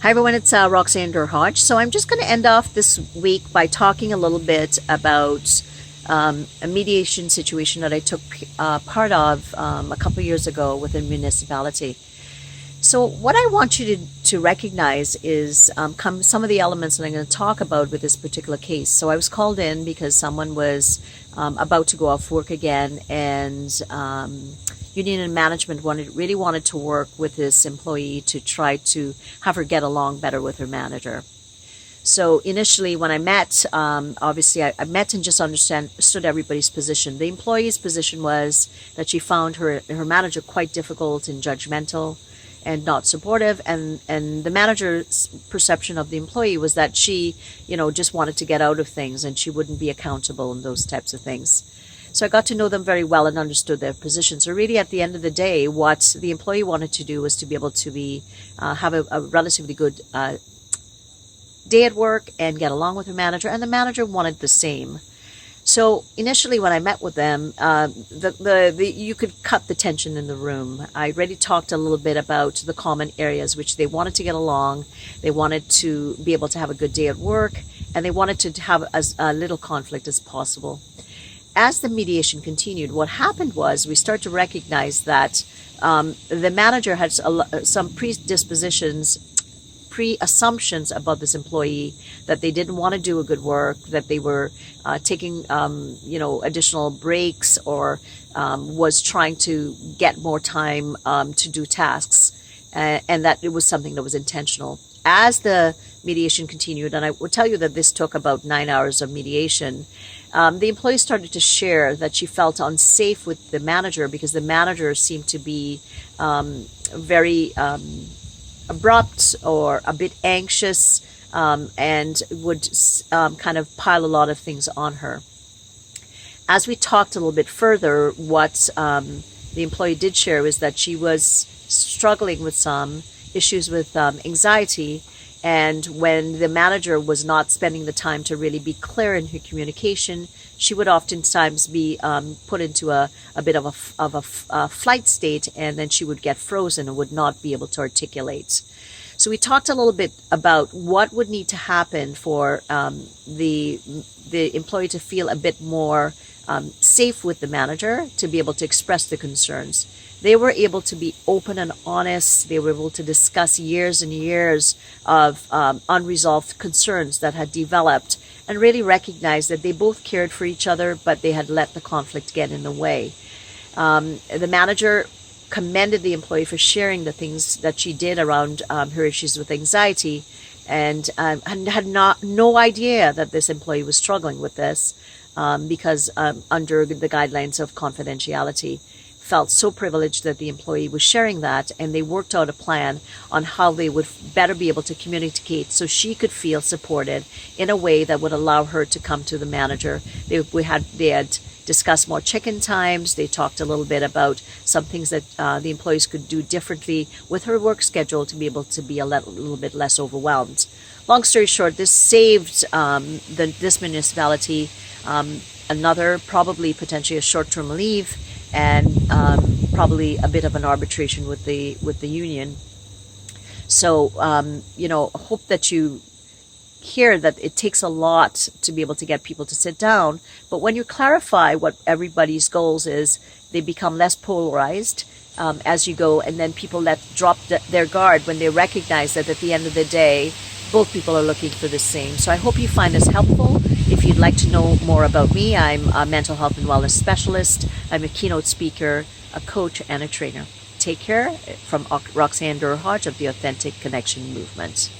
Hi everyone, it's Roxanne Hodge. So I'm just going to end off this week by talking a little bit about a mediation situation that I took part of a couple of years ago with a municipality. So what I want you to recognize is some of the elements that I'm going to talk about with this particular case. So I was called in because someone was about to go off work again, and union and management really wanted to work with this employee to try to have her get along better with her manager. So initially when I met, obviously I met and just understood everybody's position. The employee's position was that she found her manager quite difficult and judgmental and not supportive, and the manager's perception of the employee was that she, just wanted to get out of things and she wouldn't be accountable and those types of things. So I got to know them very well and understood their position. So really at the end of the day, what the employee wanted to do was to be able to have a relatively good day at work and get along with her manager, and the manager wanted the same. So initially when I met with them, you could cut the tension in the room. I already talked a little bit about the common areas which they wanted to get along. They wanted to be able to have a good day at work, and they wanted to have as little conflict as possible. As the mediation continued, what happened was we start to recognize that the manager had some pre-assumptions about this employee, that they didn't want to do a good work, that they were taking additional breaks, or was trying to get more time to do tasks, and that it was something that was intentional. As the mediation continued, and I will tell you that this took about 9 hours of mediation, the employee started to share that she felt unsafe with the manager because the manager seemed to be very abrupt or a bit anxious, and would kind of pile a lot of things on her. As we talked a little bit further, what the employee did share was that she was struggling with some issues with anxiety, and when the manager was not spending the time to really be clear in her communication, she would oftentimes be put into a bit of a flight state, and then she would get frozen and would not be able to articulate. So we talked a little bit about what would need to happen for the employee to feel a bit more safe with the manager, to be able to express the concerns. They were able to be open and honest. They were able to discuss years and years of unresolved concerns that had developed, and really recognize that they both cared for each other, but they had let the conflict get in the way. The manager commended the employee for sharing the things that she did around her issues with anxiety, and had no idea that this employee was struggling with this, because under the guidelines of confidentiality, felt so privileged that the employee was sharing that, and they worked out a plan on how they would better be able to communicate so she could feel supported in a way that would allow her to come to the manager. They had discussed more check-in times. They talked a little bit about some things that the employees could do differently with her work schedule to be able to be a little bit less overwhelmed. Long story short, this saved this municipality another, probably potentially a short-term leave, and probably a bit of an arbitration with the union. So hope that you hear that it takes a lot to be able to get people to sit down, but when you clarify what everybody's goals is, they become less polarized as you go, and then people drop their guard when they recognize that at the end of the day both people are looking for the same. So I hope you find this helpful. If you'd like to know more about me, I'm a mental health and wellness specialist. I'm a keynote speaker, a coach, and a trainer. Take care. From Roxanne Hodge of the Authentic Connection Movement.